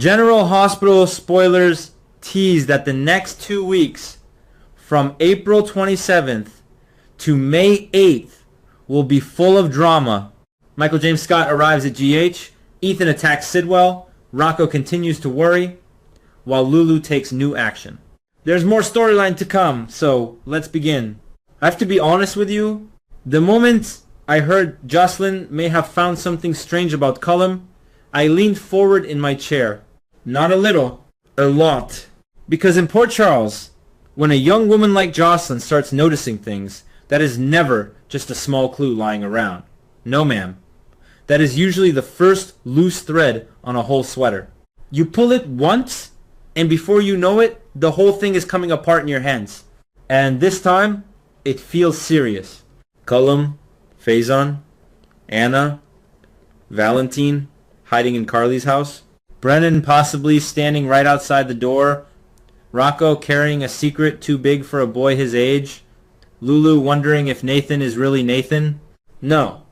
General Hospital spoilers tease that the next 2 weeks, from April 27th to May 8th, will be full of drama. Michael James Scott arrives at GH, Ethan attacks Sidwell, Rocco continues to worry, while Lulu takes new action. There's more storyline to come, so let's begin. I have to be honest with you, the moment I heard Jocelyn may have found something strange about Cullum, I leaned forward in my chair. Not a little, a lot. Because in Port Charles, when a young woman like Jocelyn starts noticing things, that is never just a small clue lying around. No, ma'am. That is usually the first loose thread on a whole sweater. You pull it once, and before you know it, the whole thing is coming apart in your hands. And this time, it feels serious. Cullum, Faison, Anna, Valentine, hiding in Carly's house, Brennan possibly standing right outside the door, Rocco carrying a secret too big for a boy his age, Lulu wondering if Nathan is really Nathan. No,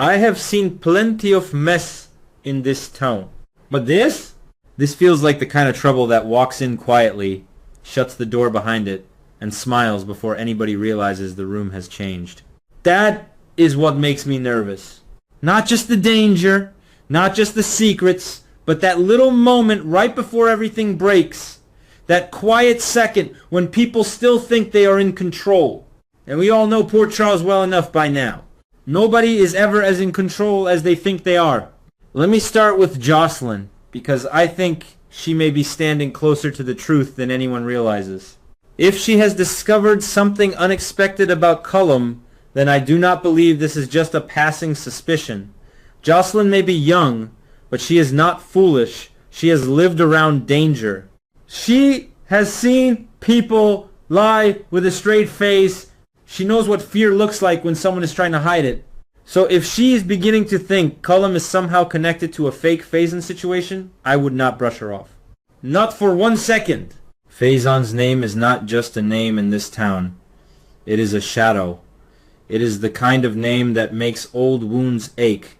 I have seen plenty of mess in this town. But this feels like the kind of trouble that walks in quietly, shuts the door behind it, and smiles before anybody realizes the room has changed. That is what makes me nervous. Not just the danger, not just the secrets, but that little moment right before everything breaks. That quiet second when people still think they are in control. And we all know Port Charles well enough by now. Nobody is ever as in control as they think they are. Let me start with Jocelyn, because I think she may be standing closer to the truth than anyone realizes. If she has discovered something unexpected about Cullum, then I do not believe this is just a passing suspicion. Jocelyn may be young, but she is not foolish. She has lived around danger. She has seen people lie with a straight face. She knows what fear looks like when someone is trying to hide it. So if she is beginning to think Cullum is somehow connected to a fake Faison situation, I would not brush her off. Not for 1 second. Faison's name is not just a name in this town. It is a shadow. It is the kind of name that makes old wounds ache,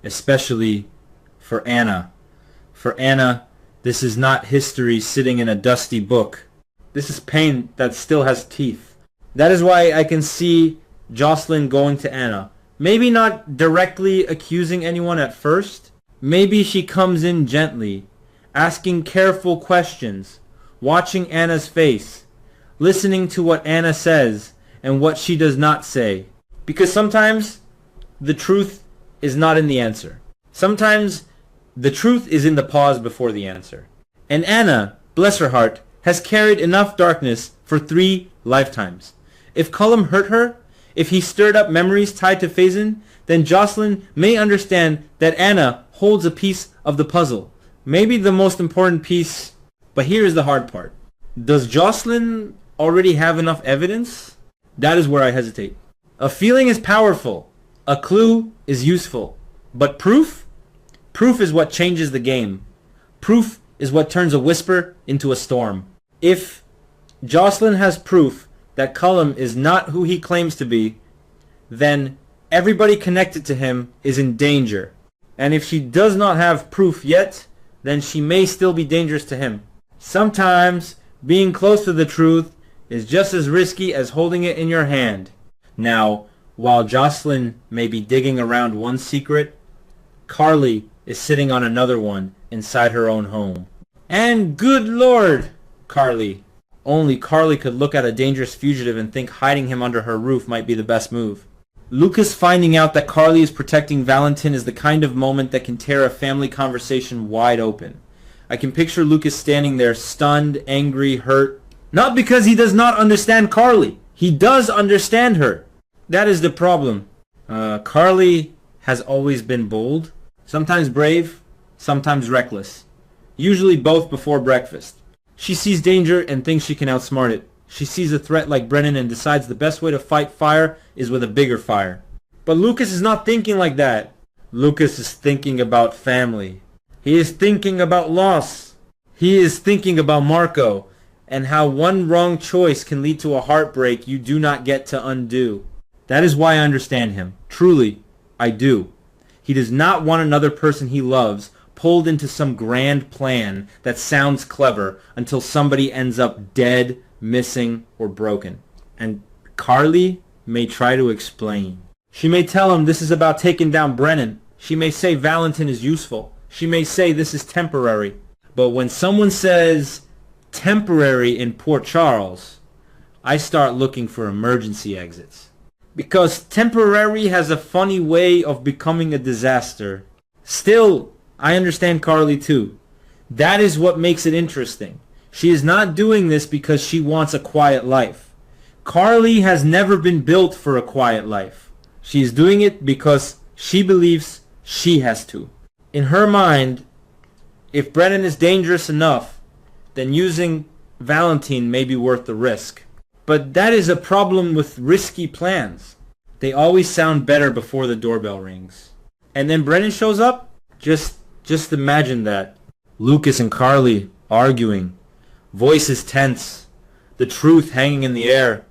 especially for Anna. For Anna, this is not history sitting in a dusty book. This is pain that still has teeth. That is why I can see Jocelyn going to Anna. Maybe not directly accusing anyone at first. Maybe she comes in gently, asking careful questions, watching Anna's face, listening to what Anna says and what she does not say. Because sometimes the truth is not in the answer. Sometimes the truth is in the pause before the answer. And Anna, bless her heart, has carried enough darkness for 3 lifetimes. If Cullum hurt her, if he stirred up memories tied to Faison, then Jocelyn may understand that Anna holds a piece of the puzzle. Maybe the most important piece, but here is the hard part. Does Jocelyn already have enough evidence? That is where I hesitate. A feeling is powerful. A clue is useful. But proof? Proof is what changes the game. Proof is what turns a whisper into a storm. If Jocelyn has proof that Cullum is not who he claims to be, then everybody connected to him is in danger. And if she does not have proof yet, then she may still be dangerous to him. Sometimes being close to the truth is just as risky as holding it in your hand. Now, while Jocelyn may be digging around one secret, Carly is sitting on another one inside her own home. And good Lord, Carly. Only Carly could look at a dangerous fugitive and think hiding him under her roof might be the best move. Lucas finding out that Carly is protecting Valentin is the kind of moment that can tear a family conversation wide open. I can picture Lucas standing there stunned, angry, hurt. Not because he does not understand Carly. He does understand her. That is the problem. Carly has always been bold. Sometimes brave, sometimes reckless. Usually both before breakfast. She sees danger and thinks she can outsmart it. She sees a threat like Brennan and decides the best way to fight fire is with a bigger fire. But Lucas is not thinking like that. Lucas is thinking about family. He is thinking about loss. He is thinking about Marco and how one wrong choice can lead to a heartbreak you do not get to undo. That is why I understand him. Truly, I do. He does not want another person he loves pulled into some grand plan that sounds clever until somebody ends up dead, missing, or broken. And Carly may try to explain. She may tell him this is about taking down Brennan. She may say Valentin is useful. She may say this is temporary. But when someone says temporary in Port Charles, I start looking for emergency exits. Because temporary has a funny way of becoming a disaster. Still, I understand Carly too. That is what makes it interesting. She is not doing this because she wants a quiet life. Carly has never been built for a quiet life. She is doing it because she believes she has to. In her mind, if Brennan is dangerous enough, then using Valentin may be worth the risk. But that is a problem with risky plans. They always sound better before the doorbell rings. And then Brennan shows up? Just imagine that. Lucas and Carly arguing. Voices tense. The truth hanging in the air.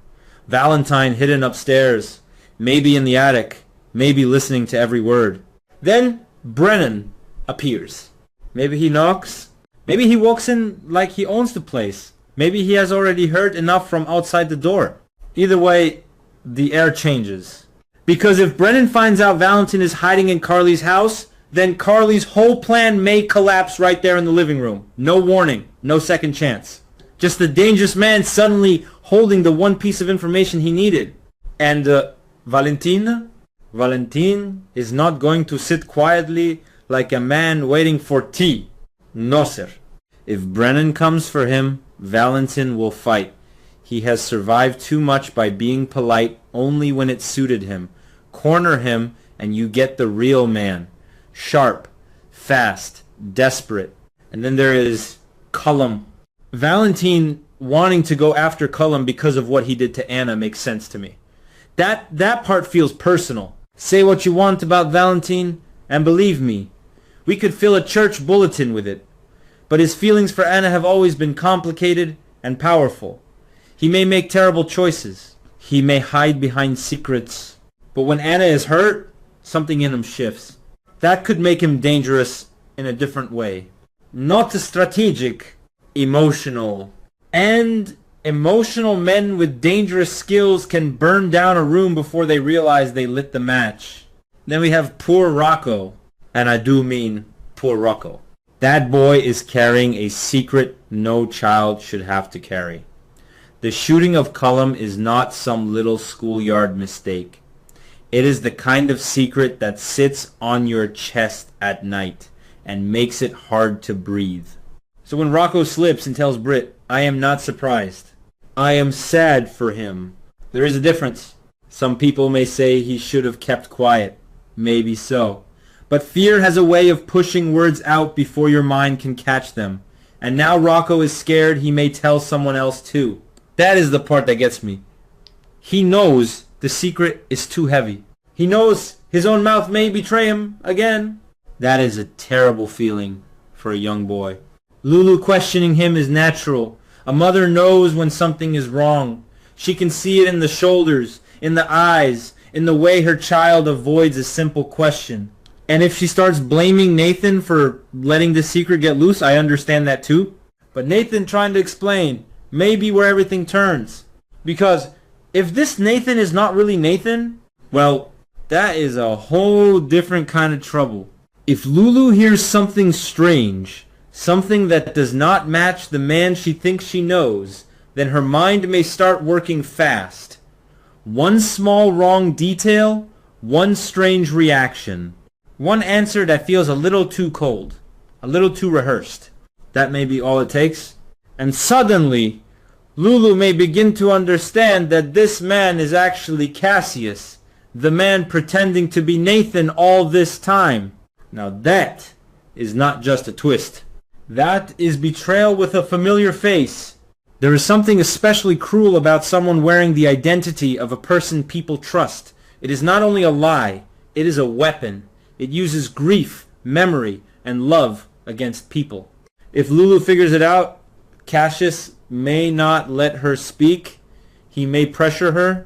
Valentine hidden upstairs. Maybe in the attic. Maybe listening to every word. Then Brennan appears. Maybe he knocks. Maybe he walks in like he owns the place. Maybe he has already heard enough from outside the door. Either way, the air changes. Because if Brennan finds out Valentin is hiding in Carly's house, then Carly's whole plan may collapse right there in the living room. No warning, no second chance. Just the dangerous man suddenly holding the one piece of information he needed. And Valentin is not going to sit quietly like a man waiting for tea. No, sir. If Brennan comes for him, Valentin will fight. He has survived too much by being polite only when it suited him. Corner him and you get the real man. Sharp, fast, desperate. And then there is Cullum. Valentin wanting to go after Cullum because of what he did to Anna makes sense to me. That part feels personal. Say what you want about Valentin, and believe me, we could fill a church bulletin with it. But his feelings for Anna have always been complicated and powerful. He may make terrible choices. He may hide behind secrets. But when Anna is hurt, something in him shifts. That could make him dangerous in a different way. Not strategic, emotional. And emotional men with dangerous skills can burn down a room before they realize they lit the match. Then we have poor Rocco. And I do mean poor Rocco. That boy is carrying a secret no child should have to carry. The shooting of Cullum is not some little schoolyard mistake. It is the kind of secret that sits on your chest at night and makes it hard to breathe. So when Rocco slips and tells Britt, I am not surprised. I am sad for him. There is a difference. Some people may say he should have kept quiet. Maybe so. But fear has a way of pushing words out before your mind can catch them. And now Rocco is scared he may tell someone else too. That is the part that gets me. He knows the secret is too heavy. He knows his own mouth may betray him again. That is a terrible feeling for a young boy. Lulu questioning him is natural. A mother knows when something is wrong. She can see it in the shoulders, in the eyes, in the way her child avoids a simple question. And if she starts blaming Nathan for letting the secret get loose, I understand that too. But Nathan trying to explain may be where everything turns. Because if this Nathan is not really Nathan, well, that is a whole different kind of trouble. If Lulu hears something strange, something that does not match the man she thinks she knows, then her mind may start working fast. One small wrong detail, one strange reaction. One answer that feels a little too cold, a little too rehearsed. That may be all it takes. And suddenly, Lulu may begin to understand that this man is actually Cassius, the man pretending to be Nathan all this time. Now that is not just a twist. That is betrayal with a familiar face. There is something especially cruel about someone wearing the identity of a person people trust. It is not only a lie, it is a weapon. It uses grief, memory, and love against people. If Lulu figures it out, Cassius may not let her speak. He may pressure her,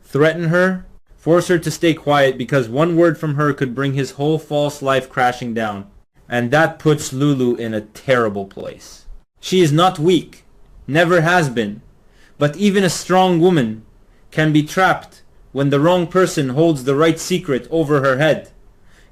threaten her, force her to stay quiet because one word from her could bring his whole false life crashing down. And that puts Lulu in a terrible place. She is not weak, never has been, but even a strong woman can be trapped when the wrong person holds the right secret over her head,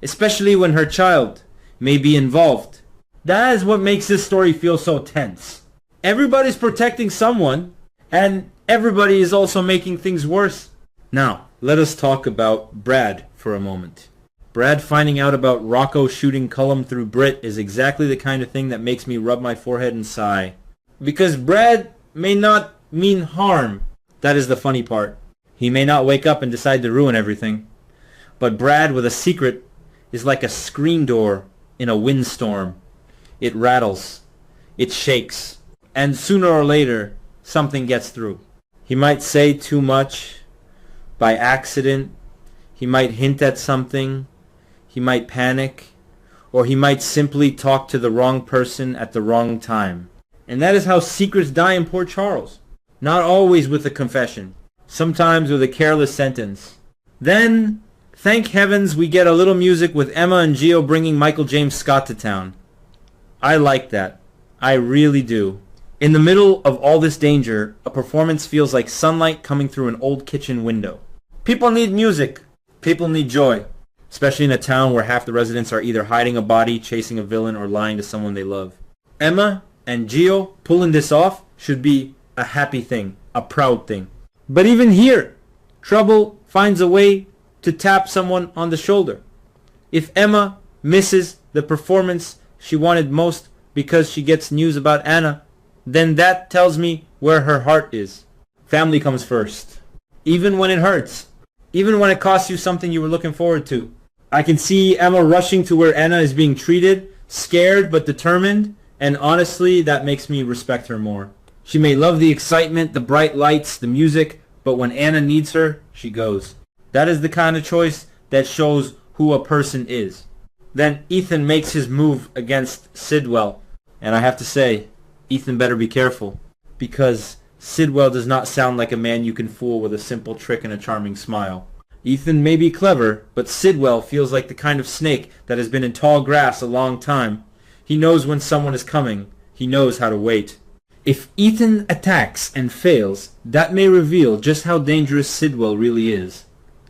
especially when her child may be involved. That is what makes this story feel so tense. Everybody's protecting someone, and everybody is also making things worse. Now, let us talk about Brad for a moment. Brad finding out about Rocco shooting Cullum through Brit is exactly the kind of thing that makes me rub my forehead and sigh. Because Brad may not mean harm. That is the funny part. He may not wake up and decide to ruin everything. But Brad with a secret is like a screen door in a windstorm. It rattles. It shakes. And sooner or later, something gets through. He might say too much by accident. He might hint at something. He might panic. Or he might simply talk to the wrong person at the wrong time. And that is how secrets die in Port Charles. Not always with a confession. Sometimes with a careless sentence. Then, thank heavens, we get a little music with Emma and Gio bringing Michael James Scott to town. I like that. I really do. In the middle of all this danger, a performance feels like sunlight coming through an old kitchen window. People need music. People need joy. Especially in a town where half the residents are either hiding a body, chasing a villain, or lying to someone they love. Emma and Gio pulling this off should be a happy thing, a proud thing. But even here, trouble finds a way to tap someone on the shoulder. If Emma misses the performance she wanted most because she gets news about Anna, then that tells me where her heart is. Family comes first. Even when it hurts. Even when it costs you something you were looking forward to. I can see Emma rushing to where Anna is being treated, scared but determined, and honestly, that makes me respect her more. She may love the excitement, the bright lights, the music, but when Anna needs her, she goes. That is the kind of choice that shows who a person is. Then Ethan makes his move against Sidwell, and I have to say, Ethan better be careful, because Sidwell does not sound like a man you can fool with a simple trick and a charming smile. Ethan may be clever, but Sidwell feels like the kind of snake that has been in tall grass a long time. He knows when someone is coming. He knows how to wait. If Ethan attacks and fails, that may reveal just how dangerous Sidwell really is.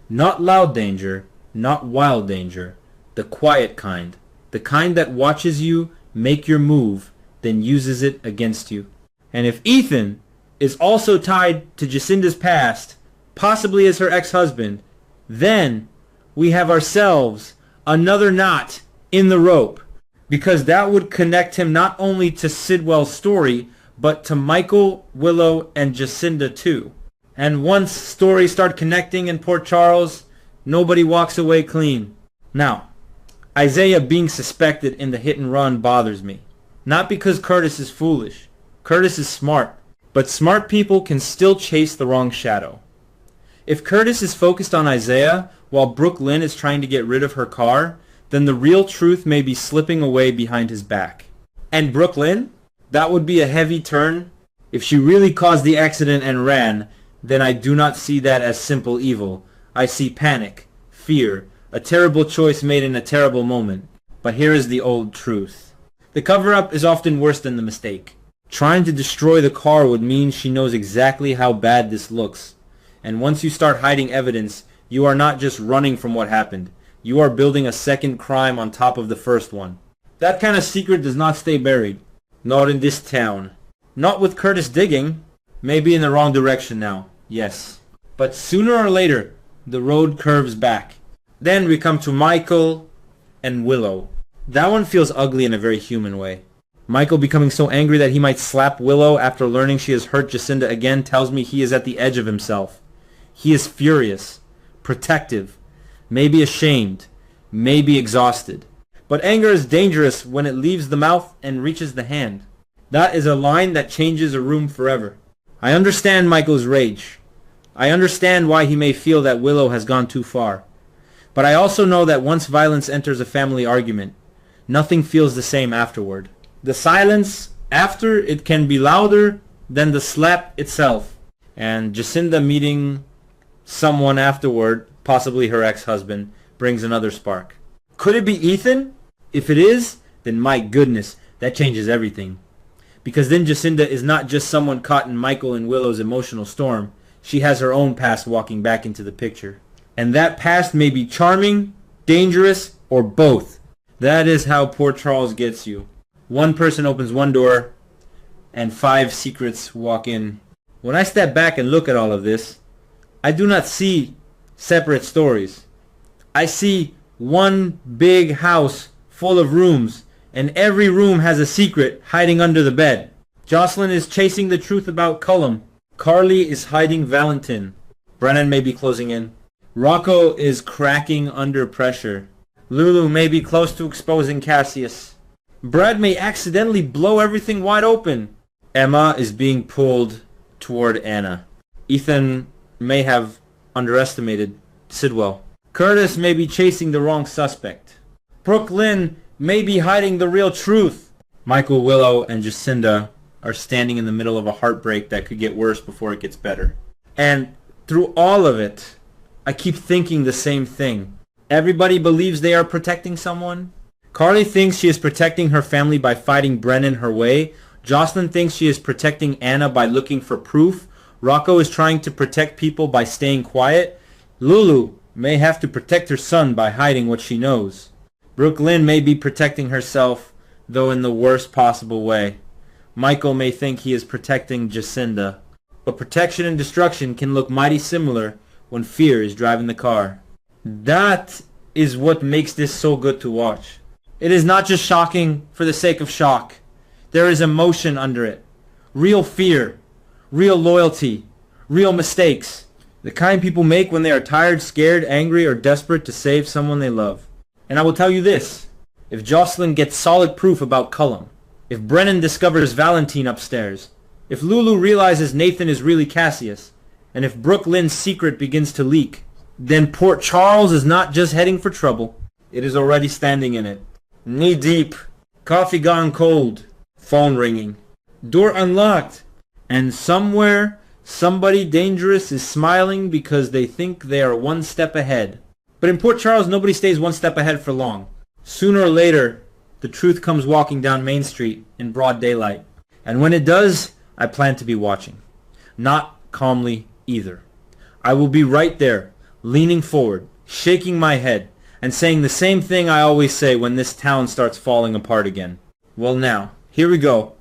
Not loud danger, not wild danger, the quiet kind. The kind that watches you make your move, then uses it against you. And if Ethan is also tied to Jacinda's past, possibly as her ex-husband, then we have ourselves another knot in the rope. Because that would connect him not only to Sidwell's story, but to Michael, Willow, and Jacinda too. And once stories start connecting in Port Charles, nobody walks away clean. Now, Isaiah being suspected in the hit and run bothers me. Not because Curtis is foolish. Curtis is smart. But smart people can still chase the wrong shadow. If Curtis is focused on Isaiah while Brooke Lynn is trying to get rid of her car, then the real truth may be slipping away behind his back. And Brooke Lynn? That would be a heavy turn. If she really caused the accident and ran, then I do not see that as simple evil. I see panic, fear, a terrible choice made in a terrible moment. But here is the old truth. The cover-up is often worse than the mistake. Trying to destroy the car would mean she knows exactly how bad this looks. And once you start hiding evidence, you are not just running from what happened. You are building a second crime on top of the first one. That kind of secret does not stay buried. Not in this town. Not with Curtis digging. Maybe in the wrong direction now. Yes. But sooner or later, the road curves back. Then we come to Michael and Willow. That one feels ugly in a very human way. Michael becoming so angry that he might slap Willow after learning she has hurt Jacinda again tells me he is at the edge of himself. He is furious, protective, maybe ashamed, maybe exhausted. But anger is dangerous when it leaves the mouth and reaches the hand. That is a line that changes a room forever. I understand Michael's rage. I understand why he may feel that Willow has gone too far. But I also know that once violence enters a family argument, nothing feels the same afterward. The silence after it can be louder than the slap itself. And Jacinda meeting someone afterward, possibly her ex-husband, brings another spark. Could it be Ethan? If it is, then my goodness, that changes everything. Because then Jacinda is not just someone caught in Michael and Willow's emotional storm. She has her own past walking back into the picture. And that past may be charming, dangerous, or both. That is how Port Charles gets you. One person opens one door, and 5 secrets walk in. When I step back and look at all of this, I do not see separate stories. I see one big house full of rooms, and every room has a secret hiding under the bed. Jocelyn is chasing the truth about Cullum. Carly is hiding Valentin. Brennan may be closing in. Rocco is cracking under pressure. Lulu may be close to exposing Cassius. Brad may accidentally blow everything wide open. Emma is being pulled toward Anna. Ethan may have underestimated Sidwell. Curtis may be chasing the wrong suspect. Brooke Lynn may be hiding the real truth. Michael, Willow, and Jacinda are standing in the middle of a heartbreak that could get worse before it gets better. And through all of it, I keep thinking the same thing. Everybody believes they are protecting someone. Carly thinks she is protecting her family by fighting Brennan her way. Jocelyn thinks she is protecting Anna by looking for proof. Rocco is trying to protect people by staying quiet. Lulu may have to protect her son by hiding what she knows. Brooke Lynn may be protecting herself, though in the worst possible way. Michael may think he is protecting Jacinda. But protection and destruction can look mighty similar when fear is driving the car. That is what makes this so good to watch. It is not just shocking for the sake of shock. There is emotion under it. Real fear. Real loyalty. Real mistakes. The kind people make when they are tired, scared, angry, or desperate to save someone they love. And I will tell you this. If Jocelyn gets solid proof about Cullum, if Brennan discovers Valentine upstairs, if Lulu realizes Nathan is really Cassius, and if Brooke Lynn's secret begins to leak, then Port Charles is not just heading for trouble. It is already standing in it. Knee deep. Coffee gone cold. Phone ringing. Door unlocked. And somewhere, somebody dangerous is smiling because they think they are one step ahead. But in Port Charles, nobody stays one step ahead for long. Sooner or later, the truth comes walking down Main Street in broad daylight. And when it does, I plan to be watching. Not calmly either. I will be right there, leaning forward, shaking my head, and saying the same thing I always say when this town starts falling apart again. Well now, here we go.